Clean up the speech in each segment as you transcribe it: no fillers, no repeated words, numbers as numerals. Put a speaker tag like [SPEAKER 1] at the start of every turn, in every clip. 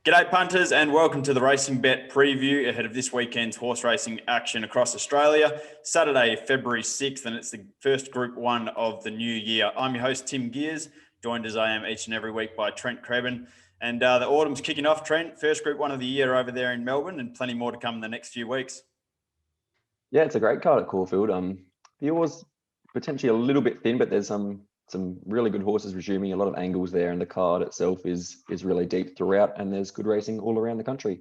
[SPEAKER 1] G'day punters and welcome to the RacingBet Preview ahead of this weekend's horse racing action across Australia. Saturday, February 6th, and it's the first Group 1 of the new year. I'm your host, Tim Geers, joined as I am each and every week by Trent Crebbin. And the autumn's kicking off, Trent. First Group 1 of the year over there in Melbourne and plenty more to come in the next few weeks.
[SPEAKER 2] Yeah, it's a great card at Caulfield. The Orr's potentially a little bit thin, but there's some really good horses resuming, a lot of angles there, and the card itself is really deep throughout, and there's good racing all around the country.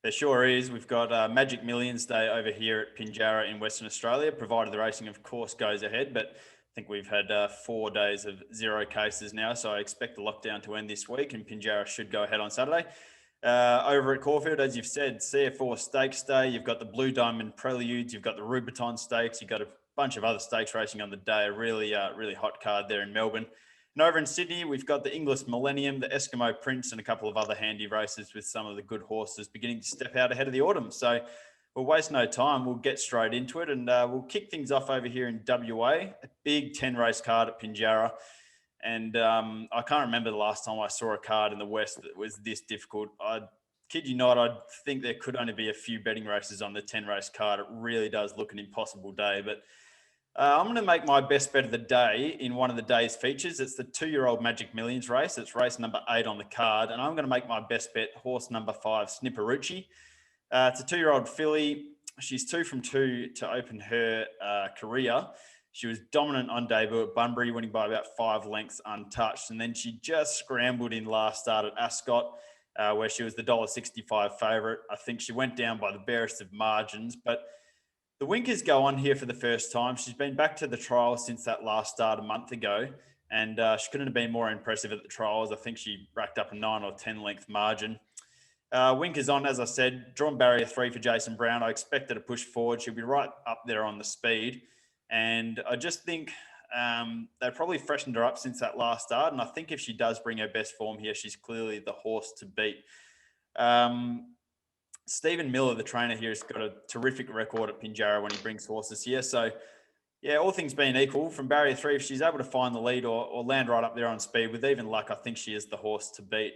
[SPEAKER 1] There sure is. We've got Magic Millions Day over here at Pinjarra in Western Australia, provided the racing, of course, goes ahead. But I think we've had 4 days of 0 cases now, so I expect the lockdown to end this week, and Pinjarra should go ahead on Saturday. Over at Caulfield, as you've said, CF Orr Stakes Day. You've got the Blue Diamond Preludes. You've got the Rubiton Stakes. You've got a bunch of other stakes racing on the day. A really hot card there in Melbourne. And over in Sydney, we've got the English Millennium, the Eskimo Prince, and a couple of other handy races with some of the good horses beginning to step out ahead of the autumn. So we'll waste no time. We'll get straight into it, and we'll kick things off over here in WA. A big 10-race card at Pinjarra. And I can't remember the last time I saw a card in the West that was this difficult. I kid you not, I think there could only be a few betting races on the 10-race card. It really does look an impossible day. But I'm going to make my best bet of the day in one of the day's features. It's the 2-year-old Magic Millions race. It's race number 8 on the card. And I'm going to make my best bet horse number 5, Snipperucci. It's a 2-year-old filly. She's 2 from 2 to open her career. She was dominant on debut at Bunbury, winning by about 5 lengths untouched. And then she just scrambled in last start at Ascot, where she was the $1.65 favourite. I think she went down by the barest of margins. But the winkers go on here for the first time. She's been back to the trial since that last start a month ago. And she couldn't have been more impressive at the trials. I think she racked up a 9 or 10 length margin. Winkers on, as I said, drawn barrier 3 for Jason Brown. I expect her to push forward. She'll be right up there on the speed. And I just think they probably freshened her up since that last start. And I think if she does bring her best form here, she's clearly the horse to beat. Stephen Miller, the trainer here, has got a terrific record at Pinjarra when he brings horses here. So, yeah, all things being equal, from barrier 3, if she's able to find the lead or land right up there on speed, with even luck, I think she is the horse to beat.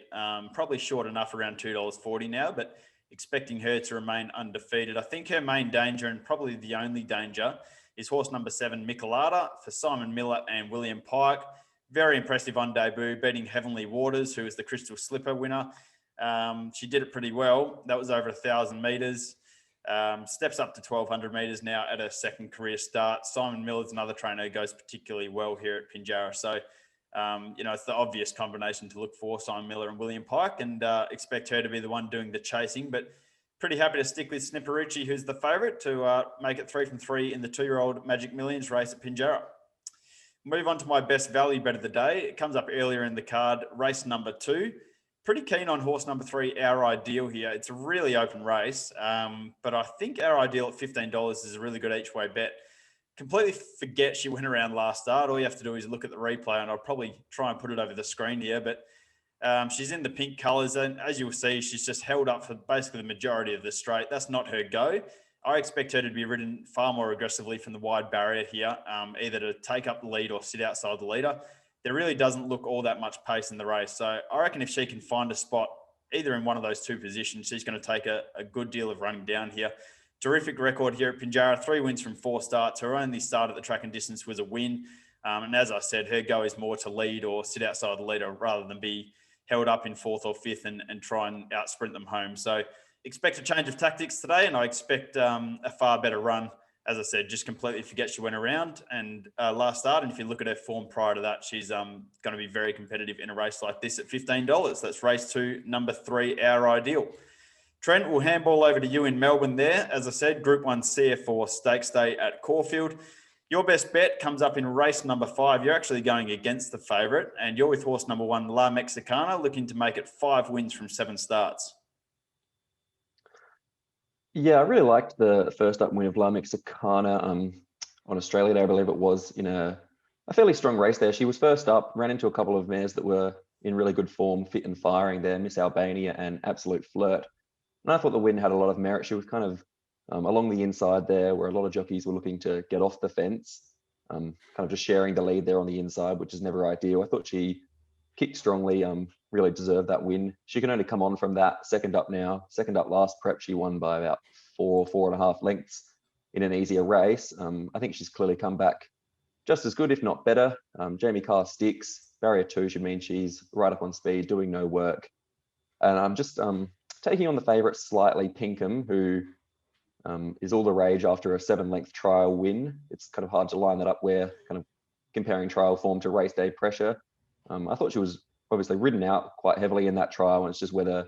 [SPEAKER 1] Probably short enough, around $2.40 now, but expecting her to remain undefeated. I think her main danger, and probably the only danger, is horse number 7, Michelada, for Simon Miller and William Pike. Very impressive on debut, beating Heavenly Waters, who is the Crystal Slipper winner. She did it pretty well. That was over 1,000 metres. Steps up to 1,200 metres now at her second career start. Simon Miller's another trainer who goes particularly well here at Pinjarra. So, it's the obvious combination to look for, Simon Miller and William Pike, and expect her to be the one doing the chasing. But pretty happy to stick with Snipperucci, who's the favourite, to make it 3 from 3 in the 2-year-old Magic Millions race at Pinjarra. Move on to my best value bet of the day. It comes up earlier in the card, race number 2. Pretty keen on horse number 3, Our Ideal here. It's a really open race, but I think Our Ideal at $15 is a really good each-way bet. Completely forget she went around last start. All you have to do is look at the replay, and I'll probably try and put it over the screen here, but she's in the pink colours, and as you'll see, she's just held up for basically the majority of the straight. That's not her go. I expect her to be ridden far more aggressively from the wide barrier here, either to take up the lead or sit outside the leader. There really doesn't look all that much pace in the race. So I reckon if she can find a spot either in one of those 2 positions, she's going to take a good deal of running down here. Terrific record here at Pinjarra, 3 wins from 4 starts. Her only start at the track and distance was a win. And as I said, her go is more to lead or sit outside the leader rather than be held up in 4th or 5th and try and out sprint them home. So expect a change of tactics today, and I expect a far better run. As I said, just completely forget she went around and last start. And if you look at her form prior to that, she's going to be very competitive in a race like this at $15. That's race 2, number 3, Our Ideal. Trent, we'll handball over to you in Melbourne there. As I said, Group 1 CF Orr Stakes Day at Caulfield. Your best bet comes up in race number 5. You're actually going against the favourite, and you're with horse number 1, La Mexicana, looking to make it 5 wins from 7 starts.
[SPEAKER 2] Yeah, I really liked the first up win of La Mexicana on Australia Day. I believe it was in a fairly strong race there. She was first up, ran into a couple of mares that were in really good form, fit and firing there, Miss Albania and Absolute Flirt. And I thought the win had a lot of merit. She was kind of along the inside there, where a lot of jockeys were looking to get off the fence, kind of just sharing the lead there on the inside, which is never ideal. I thought she kicked strongly, really deserved that win. She can only come on from that. Second up now. Second up last prep, she won by about 4.5 lengths in an easier race. I think she's clearly come back just as good, if not better. Jamie Carr sticks. Barrier 2 should mean she's right up on speed, doing no work. And I'm just taking on the favourite slightly, Pinkham, who is all the rage after a 7-length trial win. It's kind of hard to line that up where kind of comparing trial form to race day pressure. I thought she was obviously ridden out quite heavily in that trial, and it's just whether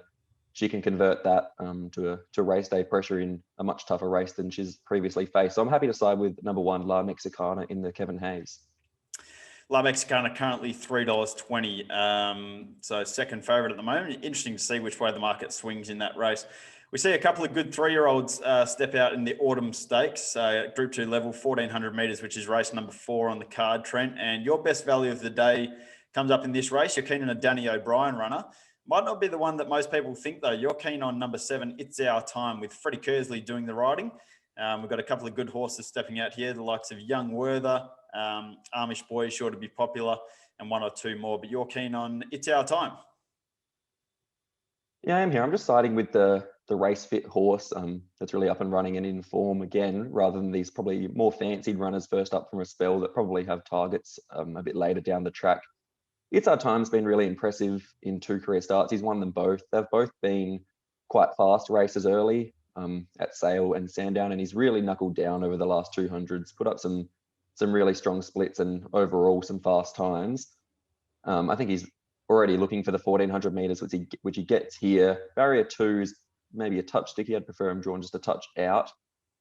[SPEAKER 2] she can convert that to race day pressure in a much tougher race than she's previously faced. So I'm happy to side with number 1, La Mexicana, in the Kevin Hayes.
[SPEAKER 1] La Mexicana currently $3.20. So second favourite at the moment. Interesting to see which way the market swings in that race. We see a couple of good 3-year-olds step out in the Autumn Stakes, Group 2 level, 1,400 metres, which is race number 4 on the card, Trent. And your best value of the day comes up in this race. You're keen on a Danny O'Brien runner. Might not be the one that most people think, though. You're keen on number 7, It's Our Time, with Freddie Kersley doing the riding. We've got a couple of good horses stepping out here, the likes of Young Werther, Amish Boy, sure to be popular, and 1 or 2 more. But you're keen on It's Our Time.
[SPEAKER 2] Yeah, I am here. I'm just siding with the race fit horse that's really up and running and in form again, rather than these probably more fancied runners first up from a spell that probably have targets a bit later down the track. It's Our Time's been really impressive in 2 career starts. He's won them both. They've both been quite fast races early at Sale and Sandown, and he's really knuckled down over the last 200s, put up some really strong splits and overall some fast times. I think he's already looking for the 1,400 metres, which he gets here. Barrier 2's maybe a touch sticky. I'd prefer him drawn just a touch out.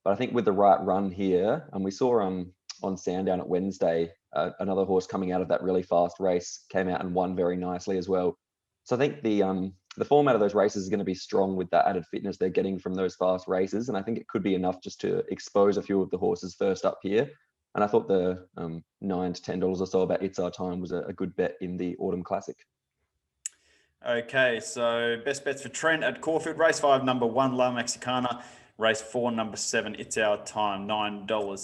[SPEAKER 2] But I think with the right run here, and we saw on Sandown at Wednesday, another horse coming out of that really fast race came out and won very nicely as well. So I think the format of those races is going to be strong with that added fitness they're getting from those fast races. And I think it could be enough just to expose a few of the horses first up here. And I thought the $9 to $10 or so about It's Our Time was a good bet in the Autumn Classic.
[SPEAKER 1] Okay, so best bets for Trent at Caulfield. Race 5, number 1, La Mexicana. Race 4, number 7, It's Our Time, $9. We'll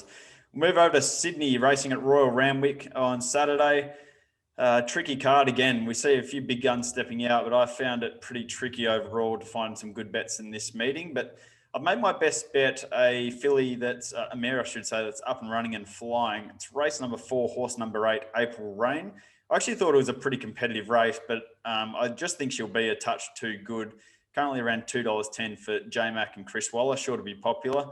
[SPEAKER 1] move over to Sydney, racing at Royal Randwick on Saturday. Tricky card again. We see a few big guns stepping out, but I found it pretty tricky overall to find some good bets in this meeting. But I've made my best bet a filly that's a mare, I should say, that's up and running and flying. It's race number 4, horse number 8, April Rain. I actually thought it was a pretty competitive race, but I just think she'll be a touch too good. Currently around $2.10 for J-Mac and Chris Waller, sure to be popular.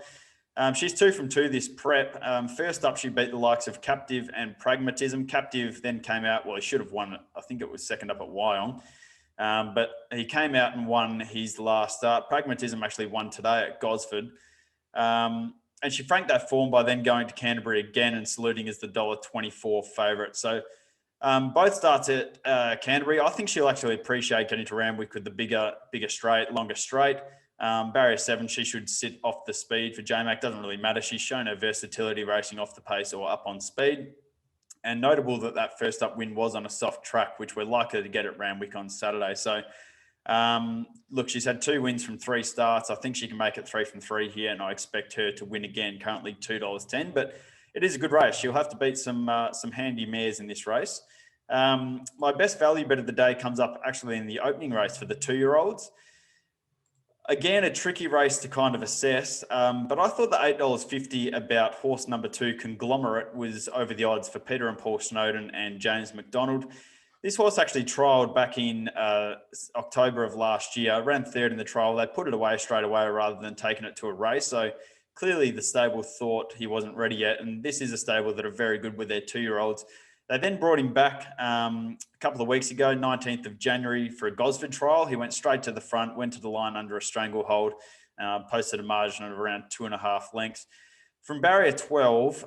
[SPEAKER 1] She's 2 from 2 this prep. First up, she beat the likes of Captive and Pragmatism. Captive then came out, well, he should have won, I think it was second up at Wyong. But he came out and won his last start. Pragmatism actually won today at Gosford. And she franked that form by then going to Canterbury again and saluting as the $1.24 favourite. So both starts at Canterbury. I think she'll actually appreciate getting to Randwick with the bigger straight, longer straight. Barrier 7, she should sit off the speed for J-Mac. Doesn't really matter. She's shown her versatility racing off the pace or up on speed. And notable that first up win was on a soft track, which we're likely to get at Randwick on Saturday. So, look, she's had 2 wins from 3 starts. I think she can make it 3 from 3 here, and I expect her to win again, currently $2.10. But it is a good race. She'll have to beat some handy mares in this race. My best value bet of the day comes up actually in the opening race for the 2-year-olds. Again, a tricky race to kind of assess, but I thought the $8.50 about horse number 2, Conglomerate, was over the odds for Peter and Paul Snowden and James McDonald. This horse actually trialled back in October of last year, ran 3rd in the trial. They put it away straight away rather than taking it to a race. So clearly the stable thought he wasn't ready yet, and this is a stable that are very good with their 2-year-olds. They then brought him back a couple of weeks ago, 19th of January, for a Gosford trial. He went straight to the front, went to the line under a stranglehold, posted a margin of around 2.5 lengths. From barrier 12,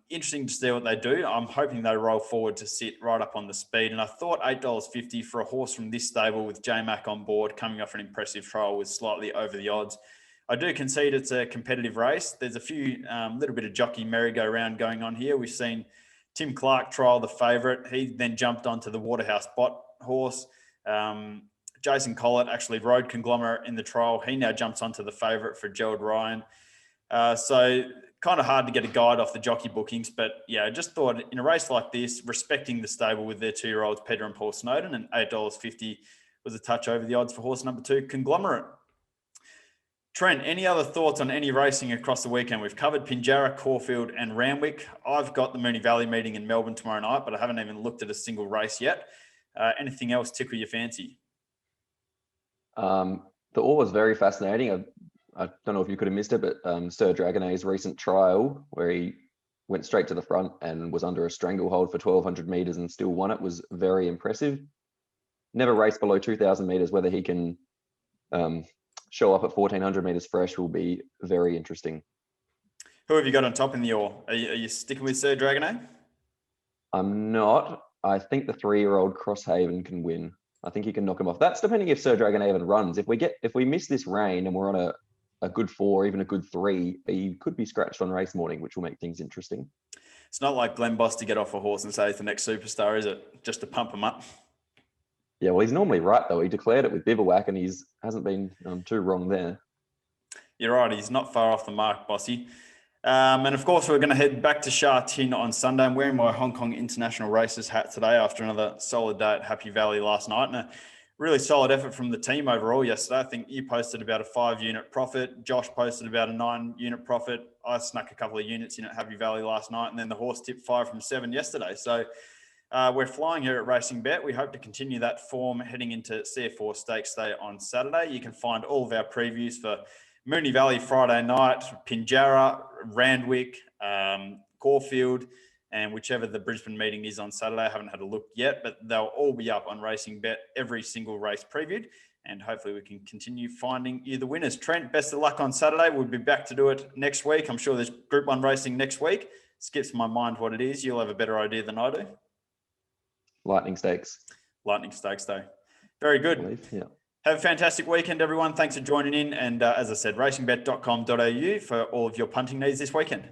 [SPEAKER 1] interesting to see what they do. I'm hoping they roll forward to sit right up on the speed. And I thought $8.50 for a horse from this stable with J-Mac on board, coming off an impressive trial, was slightly over the odds. I do concede it's a competitive race. There's a few little bit of jockey merry-go-round going on here. We've seen Tim Clark trial the favourite. He then jumped onto the Waterhouse Bot horse. Jason Collett actually rode Conglomerate in the trial. He now jumps onto the favourite for Gerald Ryan. So kind of hard to get a guide off the jockey bookings, but yeah, I just thought in a race like this, respecting the stable with their 2-year-olds, Peter and Paul Snowden, and $8.50 was a touch over the odds for horse number 2, Conglomerate. Trent, any other thoughts on any racing across the weekend? We've covered Pinjarra, Caulfield and Randwick. I've got the Moonee Valley meeting in Melbourne tomorrow night, but I haven't even looked at a single race yet. Anything else tickle your fancy?
[SPEAKER 2] The Orr was very fascinating. I don't know if you could have missed it, but Sir Dragonet's recent trial where he went straight to the front and was under a stranglehold for 1,200 metres and still won it was very impressive. Never raced below 2,000 metres. Whether he can show up at 1,400 metres fresh will be very interesting.
[SPEAKER 1] Who have you got on top in the Orr? Are you sticking with Sir Dragonet? I'm
[SPEAKER 2] not. I think the 3-year-old Crosshaven can win. I think he can knock him off. That's depending if Sir Dragonet even runs. If we miss this rain and we're on a good 4, even a good 3, he could be scratched on race morning, which will make things interesting.
[SPEAKER 1] It's not like Glenn Boss to get off a horse and say he's the next superstar, is it? Just to pump him up.
[SPEAKER 2] Yeah, well, he's normally right, though. He declared it with Bivouac, and he's hasn't been too wrong there.
[SPEAKER 1] You're right. He's not far off the mark, Bossy. And, of course, we're going to head back to Sha Tin on Sunday. I'm wearing my Hong Kong International Races hat today after another solid day at Happy Valley last night. And a really solid effort from the team overall yesterday. I think you posted about a 5-unit profit. Josh posted about a 9-unit profit. I snuck a couple of units in at Happy Valley last night. And then the horse tipped 5 from 7 yesterday. So we're flying here at RacingBet. We hope to continue that form heading into CF Orr Stakes Day on Saturday. You can find all of our previews for Moonee Valley Friday night, Pinjarra, Randwick, Caulfield, and whichever the Brisbane meeting is on Saturday. I haven't had a look yet, but they'll all be up on RacingBet, every single race previewed, and hopefully we can continue finding you the winners. Trent, best of luck on Saturday. We'll be back to do it next week. I'm sure there's Group 1 racing next week. Skips my mind what it is. You'll have a better idea than I do.
[SPEAKER 2] Lightning Stakes.
[SPEAKER 1] Lightning Stakes Day. Very good.
[SPEAKER 2] Yeah.
[SPEAKER 1] Have a fantastic weekend, everyone. Thanks for joining in. And as I said, racingbet.com.au for all of your punting needs this weekend.